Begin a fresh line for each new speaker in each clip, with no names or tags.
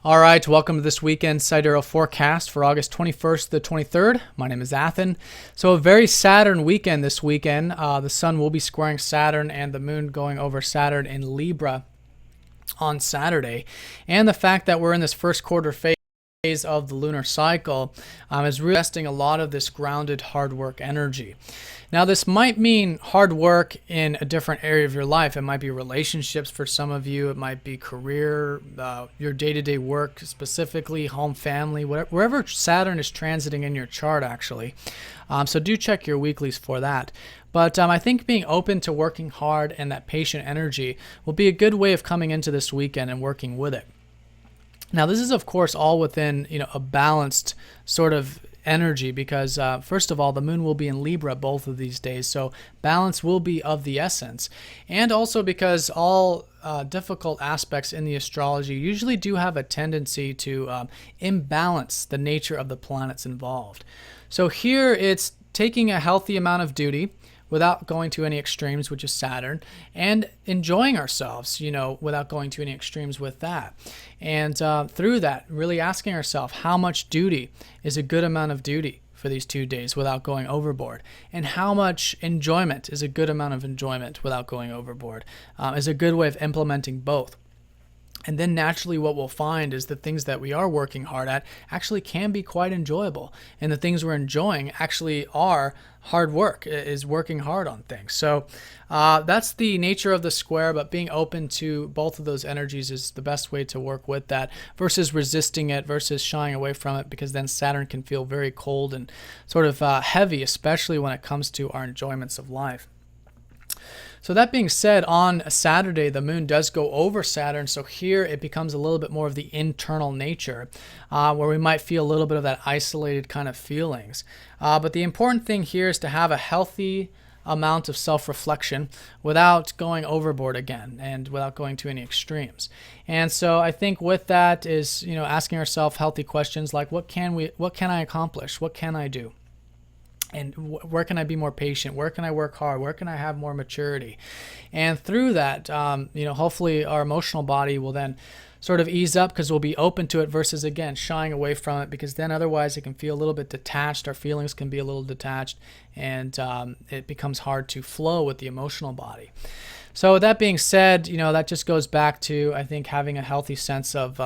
All right, welcome to this weekend sidereal forecast for August 21st to the 23rd. My name is Athen. So a very Saturn weekend this weekend. The sun will be squaring Saturn and the moon going over Saturn in Libra on Saturday. And the fact that we're in this first quarter phase of the lunar cycle is really testing a lot of this grounded hard work energy. Now this might mean hard work in a different area of your life. It might be relationships for some of you. It might be career, your day-to-day work, specifically home, family, wherever Saturn is transiting in your chart actually. So do check your weeklies for that. But I think being open to working hard and that patient energy will be a good way of coming into this weekend and working with it. Now this is of course all within a balanced sort of energy because first of all the moon will be in Libra both of these days, so balance will be of the essence, and also because all difficult aspects in the astrology usually do have a tendency to imbalance the nature of the planets involved. So here it's taking a healthy amount of duty without going to any extremes, which is Saturn, and enjoying ourselves, without going to any extremes with that. And through that, really asking ourselves how much duty is a good amount of duty for these 2 days without going overboard, and how much enjoyment is a good amount of enjoyment without going overboard, is a good way of implementing both. And then naturally what we'll find is the things that we are working hard at actually can be quite enjoyable. And the things we're enjoying actually are hard work, is working hard on things. So that's the nature of the square, but being open to both of those energies is the best way to work with that versus resisting it, versus shying away from it, because then Saturn can feel very cold and sort of heavy, especially when it comes to our enjoyments of life. So that being said, on Saturday, the moon does go over Saturn. So here it becomes a little bit more of the internal nature, where we might feel a little bit of that isolated kind of feelings. But the important thing here is to have a healthy amount of self-reflection without going overboard again and without going to any extremes. And so I think with that is, asking ourselves healthy questions like, what can I accomplish? What can I do? And where can I be more patient? Where can I work hard? Where can I have more maturity? And through that, hopefully our emotional body will then sort of ease up because we'll be open to it versus, again, shying away from it, because then otherwise it can feel a little bit detached. Our feelings can be a little detached, and it becomes hard to flow with the emotional body. So with that being said, that just goes back to, I think, having a healthy sense of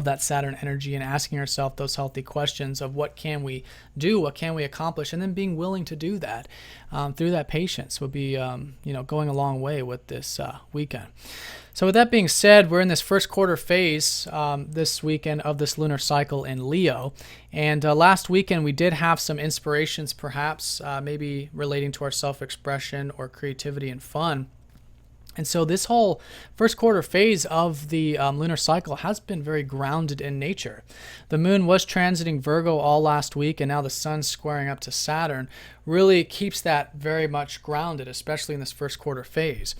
that Saturn energy and asking ourselves those healthy questions of what can we do, what can we accomplish, and then being willing to do that through that patience will be going a long way with this weekend. So with that being said, we're in this first quarter phase this weekend of this lunar cycle in Leo, and last weekend we did have some inspirations, perhaps maybe relating to our self-expression or creativity and fun. And so this whole first quarter phase of the lunar cycle has been very grounded in nature. The moon was transiting Virgo all last week, and now the sun's squaring up to Saturn really keeps that very much grounded, especially in this first quarter phase.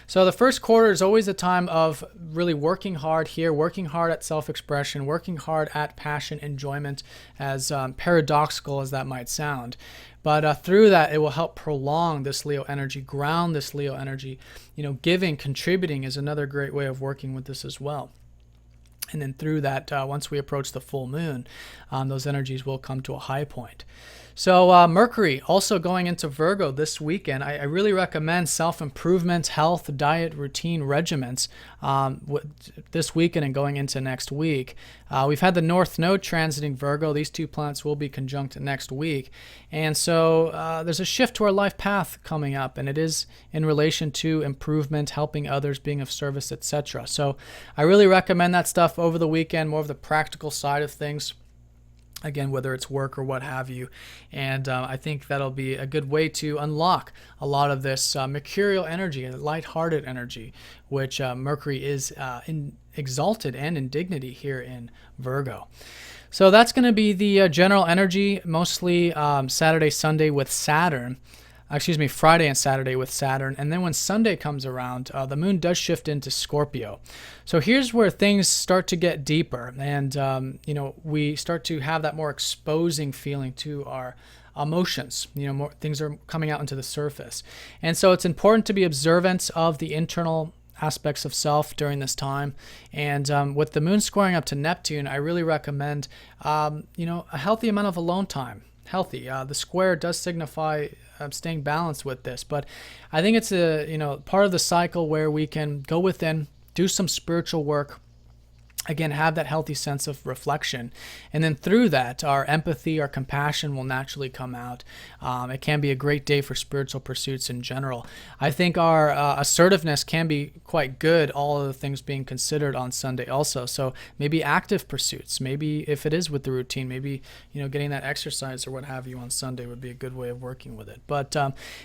So the first quarter is always a time of really working hard here, working hard at self-expression, working hard at passion, enjoyment, as paradoxical as that might sound. But through that, it will help prolong this Leo energy, ground this Leo energy. Giving, contributing is another great way of working with this as well. And then through that, once we approach the full moon, those energies will come to a high point. So Mercury also going into Virgo this weekend. I really recommend self-improvement, health, diet, routine regimens this weekend and going into next week. We've had the North Node transiting Virgo. These two planets will be conjunct next week. And so there's a shift to our life path coming up, and it is in relation to improvement, helping others, being of service, etc. So I really recommend that stuff over the weekend, more of the practical side of things. Again, whether it's work or what have you. And I think that'll be a good way to unlock a lot of this mercurial energy, lighthearted energy, which Mercury is exalted and in dignity here in Virgo. So that's going to be the general energy, mostly Saturday, Sunday with Saturn. Friday and Saturday with Saturn. And then when Sunday comes around, the moon does shift into Scorpio. So here's where things start to get deeper, and we start to have that more exposing feeling to our emotions. More things are coming out into the surface. And so it's important to be observant of the internal aspects of self during this time. And with the moon squaring up to Neptune, I really recommend, a healthy amount of alone time. Healthy. The square does signify staying balanced with this, but I think it's part of the cycle where we can go within, do some spiritual work, again, have that healthy sense of reflection. And then through that, our empathy, our compassion will naturally come out. It can be a great day for spiritual pursuits in general. I think our assertiveness can be quite good, all of the things being considered on Sunday also. So maybe active pursuits, maybe if it is with the routine, maybe, getting that exercise or what have you on Sunday would be a good way of working with it. But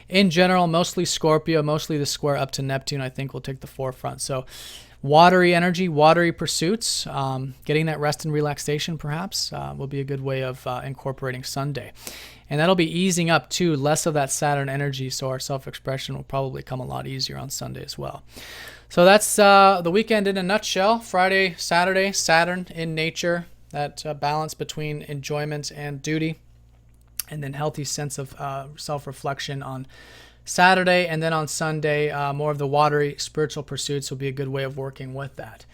in general, mostly Scorpio, mostly the square up to Neptune, I think will take the forefront. So watery energy, watery pursuits, getting that rest and relaxation perhaps will be a good way of incorporating Sunday. And that'll be easing up too, less of that Saturn energy, so our self-expression will probably come a lot easier on Sunday as well. So that's the weekend in a nutshell. Friday, Saturday, Saturn in nature, that balance between enjoyment and duty, and then healthy sense of self-reflection on Saturday, and then on Sunday, more of the watery spiritual pursuits will be a good way of working with that.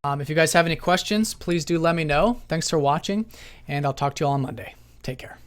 If you guys have any questions, please do let me know. Thanks for watching, and I'll talk to you all on Monday. Take care.